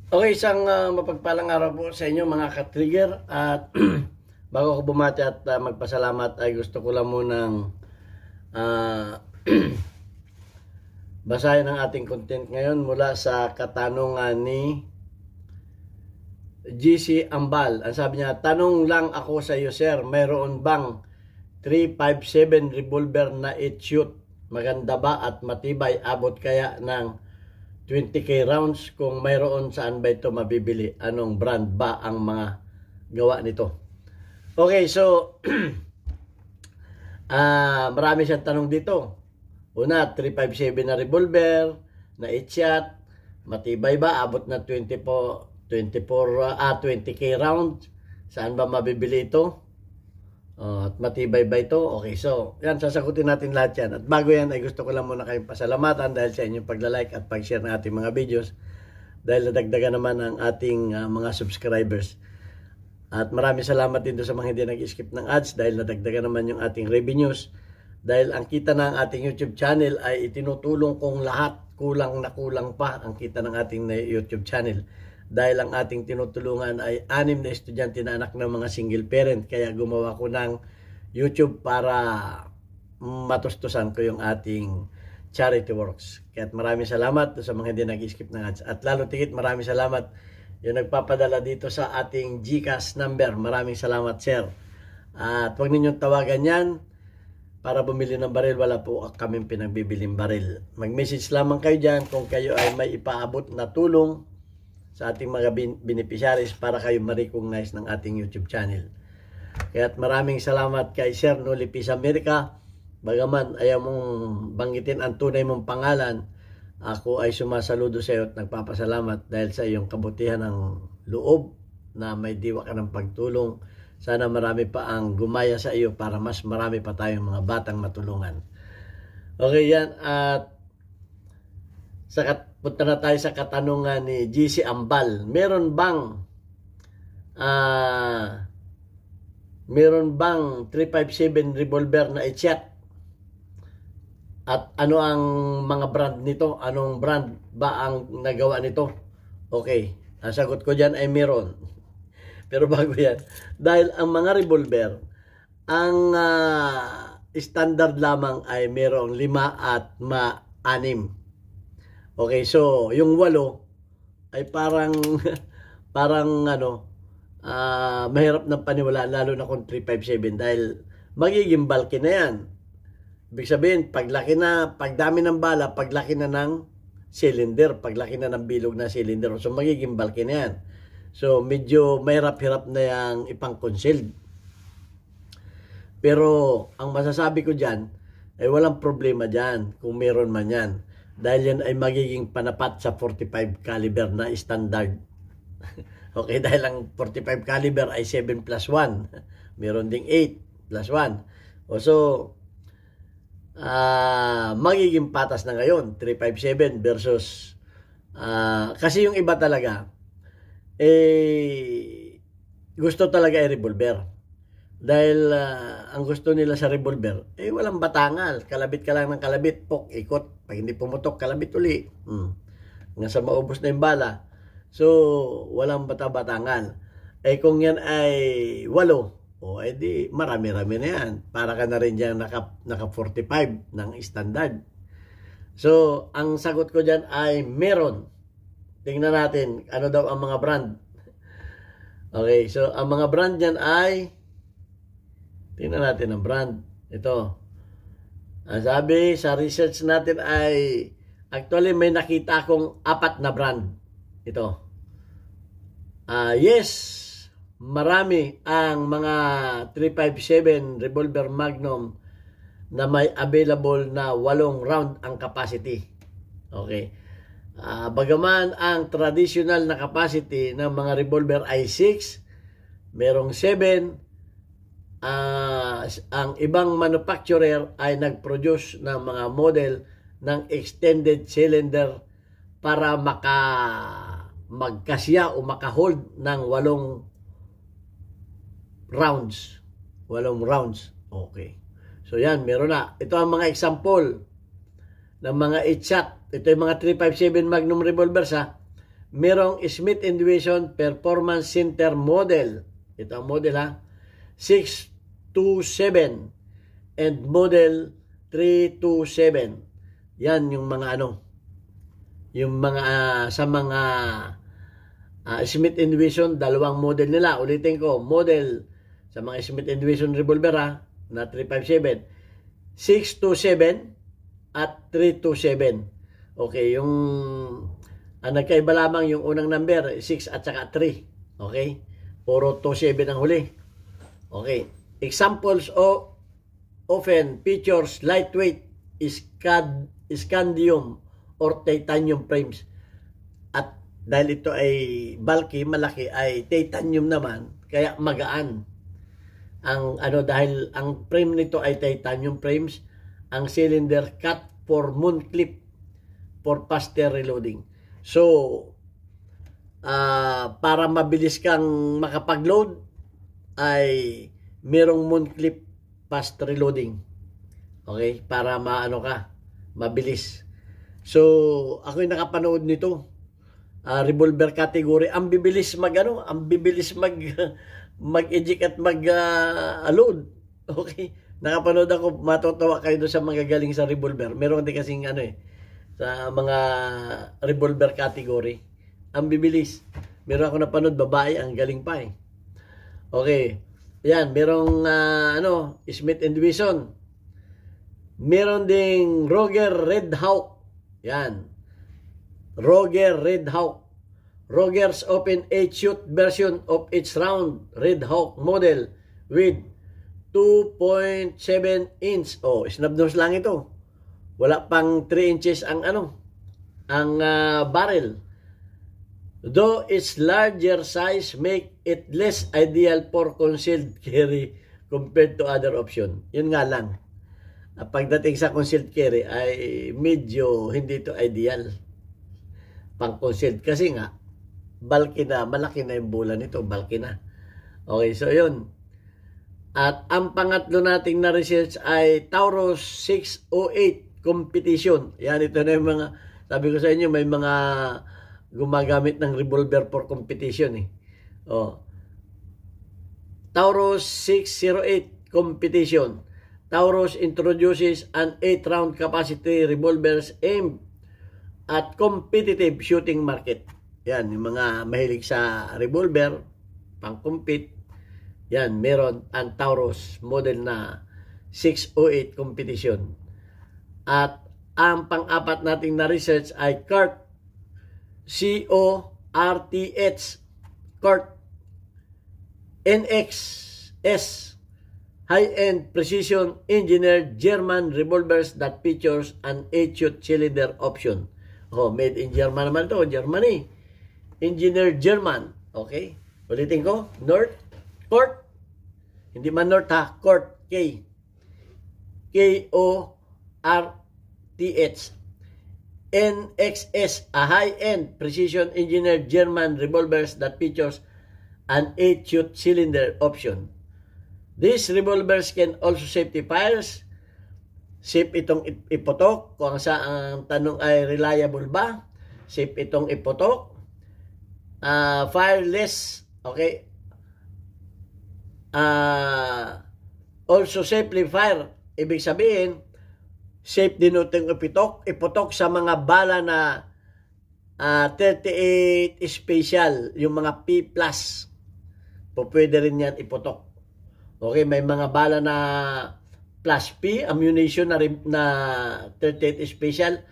Okay, isang mapagpalang araw po sa inyo mga ka-trigger at bago ko bumati at magpasalamat ay gusto ko lang munang ah, basahin ang ating content ngayon mula sa katanungan ni GC Ambal. Ang sabi niya, tanong lang ako sa iyo sir, mayroon bang 357 revolver na 8 shoot? Maganda ba at matibay, abot kaya ng 20k rounds? Kung mayroon, saan ba ito mabibili? Anong brand ba ang mga gawa nito? Okay, so marami siyang tanong dito. Una, 357 na revolver na 8 shot, matibay ba? Abot na 20k rounds. Saan ba mabibili ito? At matibay ba ito? Okay, so yan, sasagutin natin lahat yan. At bago yan ay gusto ko lang muna kayong pasalamatan dahil sa inyong pagla-like at pag-share ng ating mga videos, dahil nadagdagan naman ang ating mga subscribers. At maraming salamat din sa mga hindi nag-skip ng ads dahil nadagdagan naman yung ating revenues. Dahil ang kita ng ating YouTube channel ay itinutulong kong lahat, kulang na kulang pa ang kita ng ating YouTube channel. Dahil ang ating tinutulungan ay 6 na estudyante na anak ng mga single parent. Kaya gumawa ko ng YouTube para matustusan ko yung ating charity works. Kaya maraming salamat sa mga hindi nag-skip ng ads. At lalo tigit maraming salamat yung nagpapadala dito sa ating GCash number. Maraming salamat sir. At huwag ninyong tawagan yan para bumili ng baril. Wala po kaming pinagbibiling baril. Mag-message lamang kayo dyan kung kayo ay may ipaabot na tulong sa ating mga beneficiaries para kayo ma-recognize ng ating YouTube channel. Kaya maraming salamat kay Sir Noli Peace America. Bagaman ayaw mong banggitin ang tunay mong pangalan, ako ay sumasaludo sa iyo at nagpapasalamat dahil sa iyong kabutihan ng loob na may diwa ka ng pagtulong. Sana marami pa ang gumaya sa iyo para mas marami pa tayong mga batang matulungan. Okay yan, at punta na tayo sa katanungan ni GC Ambal. Meron bang 357 revolver na i-shot? At ano ang mga brand nito? Anong brand ba ang nagawa nito? Okay, ang sagot ko dyan ay meron. Pero bago yan, dahil ang mga revolver, ang standard lamang ay merong 5 at 6. Okay, so yung 8 ay parang mahirap ng paniwalaan, lalo na kung 357 dahil magiging bulky na yan. Ibig sabihin, pagdami ng bala, paglaki na ng cylinder, paglaki na ng bilog na cylinder, so magiging bulky na yan. So medyo mahirap-hirap na yung ipang-concealed. Pero ang masasabi ko dyan ay walang problema dyan kung meron man yan. Dahil yan ay magiging panapat sa 45 caliber na standard. Okay, dahil ang 45 caliber ay 7+1. Meron ding 8+1. So, magiging patas na ngayon, 357 versus, kasi yung iba talaga, gusto talaga ay revolver. Dahil ang gusto nila sa revolver, walang batangal. Kalabit ka lang ng kalabit, ikot. Pag hindi pumutok, kalabit uli. Hanggang sa maubos na yung bala. So, walang batangal. Kung yan ay 8, edi marami-rami na yan. Para ka na rin dyan naka 45 ng standard. So, ang sagot ko dyan ay meron. Tingnan natin, ano daw ang mga brand. Okay, so ang mga brand dyan ay, tingnan natin ang brand. Ito. Ang sabi sa research natin ay, actually may nakita akong 4 na brand. Ito. Yes, marami ang mga 357 revolver Magnum na may available na 8 round ang capacity. Okay. Bagaman ang traditional na capacity ng mga revolver ay 6, merong 7, ang ibang manufacturer ay nag-produce ng mga model ng extended cylinder para magkasya o makahold ng 8 rounds. 8 rounds. Okay. So yan, meron na. Ito ang mga example ng mga 8 shot. Ito yung mga 357 Magnum revolvers ha. Merong Smith & Wesson Performance Center model. Ito ang model ha. 627 and model 327. Yan yung mga ano. Yung mga sa mga Smith & Wesson, dalawang model nila. Ulitin ko, model sa mga Smith & Wesson revolver ha, na 357, 627 at 327. Okay, yung nagkaiba lamang yung unang number, 6 at saka 3. Okay? Puro 27 ang huli. Okay. Examples often features lightweight scandium or titanium frames. At dahil ito ay bulky, malaki, ay titanium naman, kaya magaan. Ang dahil ang frame nito ay titanium frames, ang cylinder cut for moon clip for faster reloading. So, para mabilis kang makapag-load, ay merong moon clip fast reloading. Okay? Para mabilis. So, ako'y nakapanood nito. Revolver category. Ang bibilis mag-eject at mag-load. Okay? Nakapanood ako, matutuwa kayo doon sa mga galing sa revolver. Meron din kasing sa mga revolver category. Ang bibilis. Meron ako napanood, babae, ang galing pa eh. Okay. Yan, merong Smith & Wesson. Meron ding Roger Red Hawk. Yan. Roger Red Hawk. Roger's open 8-shoot version of each round Red Hawk model with 2.7 inch. Oh, snub nose lang ito. Wala pang 3 inches ang barrel. Though its larger size make it less ideal for concealed carry compared to other option. Yun nga lang. Pagdating sa concealed carry ay medyo hindi to ideal pang concealed kasi nga bulky na, malaki na yung bola nito, bulky na. Okay, so yun. At ang pangatlo nating na research ay Taurus 608 competition. Yan, ito na yung mga, sabi ko sa inyo, may mga gumagamit ng revolver for competition eh. Oh. Taurus 608 competition. Taurus introduces an 8-round capacity revolvers aimed at competitive shooting market. Yan, yung mga mahilig sa revolver, pang-compete, yan, meron ang Taurus model na 608 competition. At ang pang-apat nating na-research ay CORT, C-O-R-T-H, CORT NXS, high-end precision engineered German revolvers that features an 8-shoot cylinder option. Oh, made in German naman to, Germany. Engineered German. Okay? Ulitin ko. CORT. Hindi man North ha. CORT. K. K-O-R-T-H. NXS. A high-end precision engineered German revolvers that features an 8-shoot cylinder option. These revolvers can also safety fires. Safe itong ipotok. Kung ang tanong ay reliable ba? Safe itong ipotok. Fireless, okay. Also safely fire, ibig sabihin safe din itong iputok sa mga bala na 38 special, yung mga P+. Pwede rin yan iputok. Okay, may mga bala na plus P, ammunition na 38 special,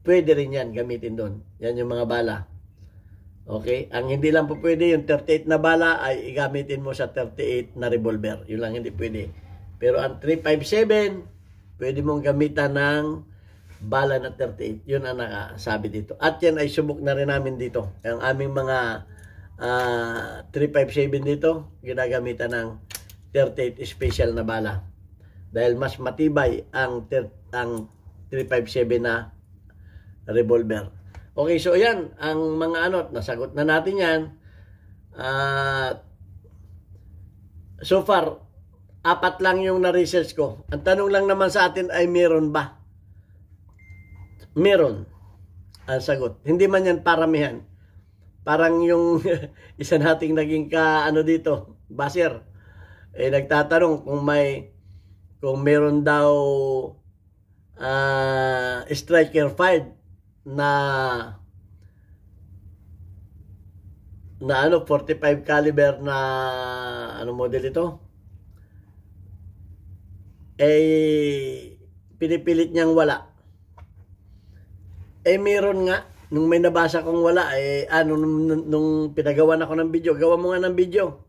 pwede rin yan gamitin doon. Yan yung mga bala. Okay? Ang hindi lang po pwede, yung 38 na bala ay igamitin mo sa 38 na revolver. Yun lang hindi pwede. Pero ang 357, pwede mong gamitan ng bala na 38. Yun ang nakasabi dito. At yan ay subok na rin namin dito. Ang aming mga 357 dito, ginagamitan ng 38 special na bala. Dahil mas matibay ang 357 na revolver. Okay, so yan, ang mga nasagot na natin yan. So far, 4 lang yung na-research ko. Ang tanong lang naman sa atin ay meron ba? Meron. Ang sagot. Hindi man yan paramihan. parang yung isa nating naging ano dito, baser, nagtatanong kung meron daw striker 5 na 45 caliber na model ito, pinipilit niyang wala. Meron nga, nung may nabasa kong wala, nung pinagawan ako ng video, gawa mo nga ng video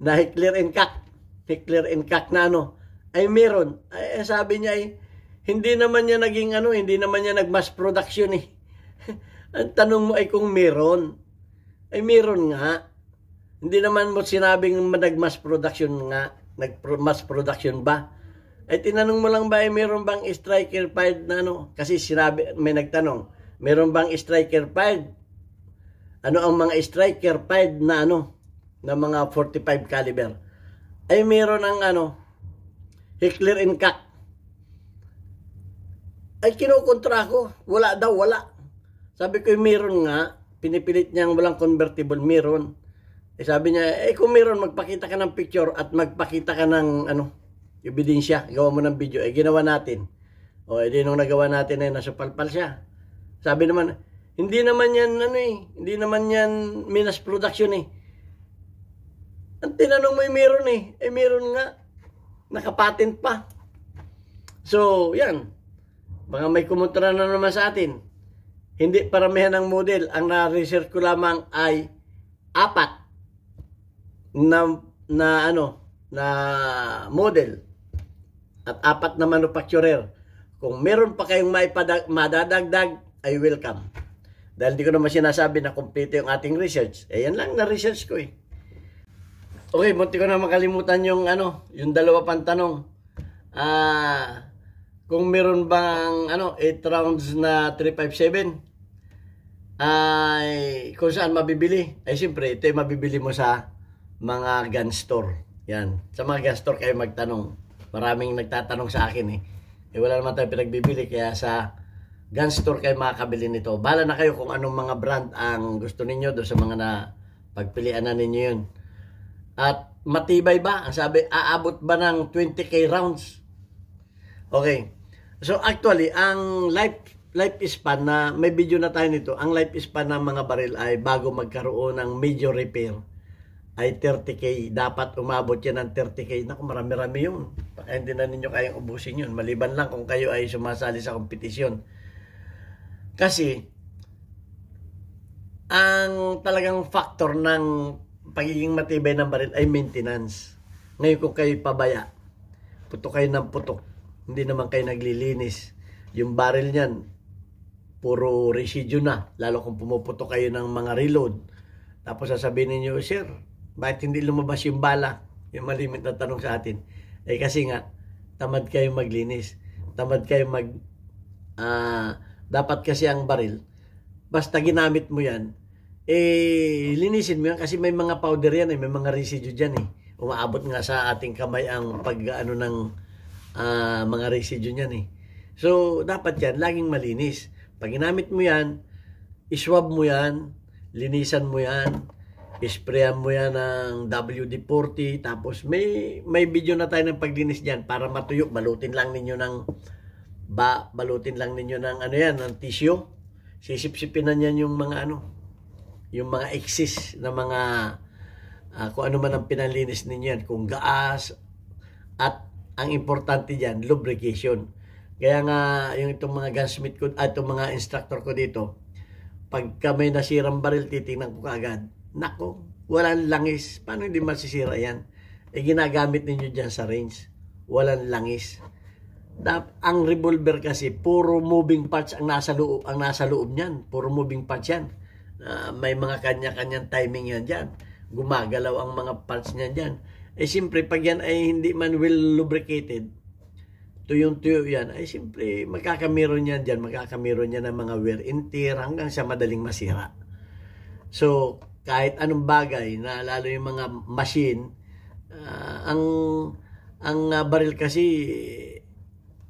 na Heckler & Koch na meron. Sabi niya hindi naman niya naging hindi naman niya nag-mass production Ang tanong mo kung meron. Meron nga. Hindi naman mo sinabing nag-mass production nga. Nag-mass production ba? Tinanong mo lang ba meron bang striker 5 na Kasi may nagtanong, meron bang striker 5? Ano ang mga striker 5 na na mga 45 caliber? Meron ang Heckler & Koch. Kinukontra ko. Wala daw, wala. Sabi ko, meron nga. Pinipilit niyang walang convertible, meron. Sabi niya, kung meron, magpakita ka ng picture at magpakita ka ng ebidensya. Gawa mo ng video. Ginawa natin. Di nung nagawa natin nasupalpal siya. Sabi naman, hindi naman yan hindi naman yan minas production Ang tinanong mo meron meron nga. Nakapatent pa. So, yan. Mga may kumontra na naman sa atin. Hindi paramihan ng model. Ang na-research ko lamang ay 4 na model at 4 na manufacturer. Kung meron pa kayong madadagdag, ay welcome. Dahil di ko naman sinasabi na kompleto yung ating research. Yan lang na-research ko Okay, munti ko na makalimutan yung yung dalawa pang tanong. Kung meron bang 8 rounds na 357 kung saan mabibili? Siyempre, ito mabibili mo sa mga gun store. Yan. Sa mga gun store kayo magtanong. Maraming nagtatanong sa akin wala naman tayo pinagbibili, kaya sa gun store kayo makakabili nito. Bahala na kayo kung anong mga brand ang gusto ninyo doon sa mga pagpilian na ninyo yun. At matibay ba? Ang sabi, aabot ba ng 20k rounds? Okay. So actually, ang lifespan na may video na tayo nito, ang lifespan ng mga baril ay bago magkaroon ng major repair ay 30k. Dapat umabot yan ng 30k. Naku, marami-rami yun. Baka hindi na ninyo kayang ubusin yun. Maliban lang kung kayo ay sumasali sa kompetisyon. Kasi, ang talagang factor ng pagiging matibay ng baril ay maintenance. Ngayon kung kayo pabaya, putok kayo ng putok, hindi naman kayo naglilinis. Yung baril niyan, puro residue na. Lalo kung pumuputok kayo ng mga reload. Tapos sasabihin ninyo, sir, bakit hindi lumabas yung bala? Yung malimit na tanong sa atin. Kasi nga, tamad kayo maglinis. Tamad kayo dapat kasi ang baril, basta ginamit mo yan, linisin mo yan kasi may mga powder yan may mga residue dyan Umaabot nga sa ating kamay ang ng mga residue niyan So, dapat yan, laging malinis. Pag ginamit mo yan, iswab mo yan, linisan mo yan, isprayan mo yan ng WD-40, tapos may video na tayo ng paglinis dyan para matuyo. Balutin lang ninyo ng ng tissue. Sisip-sipin na yan yung mga yung mga excess na mga kung ano man ang pinalinis ninyo yan, kung gaas, at ang importante dyan, lubrication. Kaya nga, itong mga gunsmith ko, itong mga instructor ko dito, pagka may nasirang baril, titingnan ko kaagad. Nako, walang langis. Paano hindi masisira yan? Ginagamit ninyo dyan sa range. Walang langis. Ang revolver kasi, puro moving parts ang nasa loob niyan. Puro moving parts yan. May mga kanya-kanyang timing yan dyan. Gumagalaw ang mga parts niyan dyan. Siyempre, pag yan ay hindi man well lubricated, tuyong-tuyo yan, siyempre, magkakamiron yan dyan. Magkakamiron yan ng mga wear and tear hanggang sa madaling masira. So, kahit anong bagay, na lalo yung mga machine, ang baril kasi,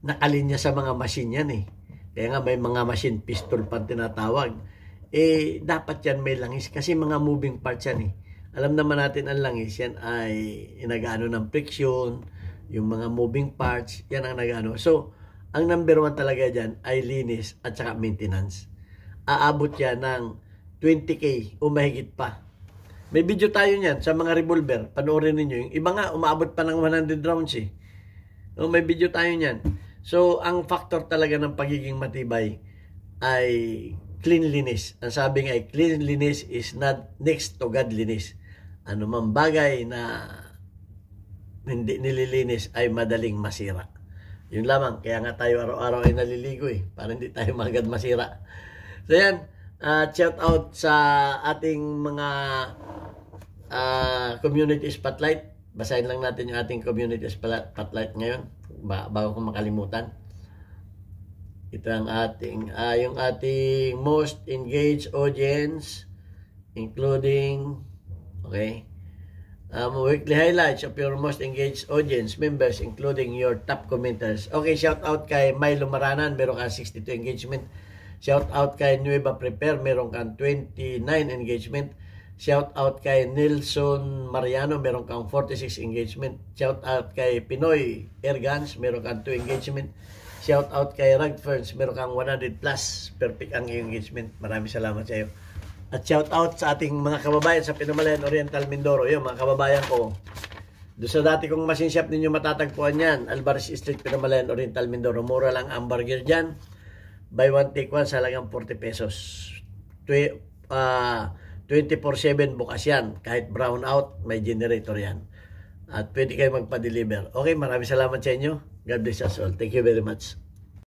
nakalinya sa mga machine yan Kaya nga may mga machine pistol pa tinatawag. dapat yan may langis kasi mga moving parts yan eh. Alam naman natin ang langis, yan ay nag-ano ng friction, yung mga moving parts, yan ang nag-ano. So, ang number 1 talaga dyan ay linis at saka maintenance. Aabot yan ng 20K o mahigit pa. May video tayo niyan sa mga revolver, panoorin niyo. Yung iba nga, umaabot pa ng 100 rounds eh. May video tayo niyan. So, ang factor talaga ng pagiging matibay ay cleanliness. Ang sabi nga ay cleanliness is not next to godliness. Ano mang bagay na hindi nililinis ay madaling masira. Yun lamang. Kaya nga tayo araw-araw ay naliligo eh. Para hindi tayo magad masira. So yan. Shout out sa ating mga community spotlight. Basahin lang natin yung ating community spotlight ngayon. Bago kong makalimutan. Ito ang ating, yung ating most engaged audience, including, okay, weekly highlights of your most engaged audience members, including your top commenters. Okay, shout out kay Milo Maranan, meron kang 62 engagement. Shout out kay Nueva Prepare, meron kang 29 engagement. Shout out kay Nelson Mariano, meron kang 46 engagement. Shout out kay Pinoy Airguns, meron kang 2 engagement. Shout out kay Ragferns, meron kang 100 plus. Perfect ang engagement. Maraming salamat sa iyo. At shout out sa ating mga kababayan sa Pinamalayan Oriental Mindoro. Yung mga kababayan ko. Doon sa dati kong machine shop ninyo matatagpuan yan. Alvarez Street, Pinamalayan Oriental Mindoro. Mura lang ang burger dyan. Buy one take one sa halagang 40 pesos. 24/7 bukas yan. Kahit brown out, may generator yan. At pwede kayo magpa-deliver. Okay, maraming salamat sa inyo. God bless us all. Thank you very much.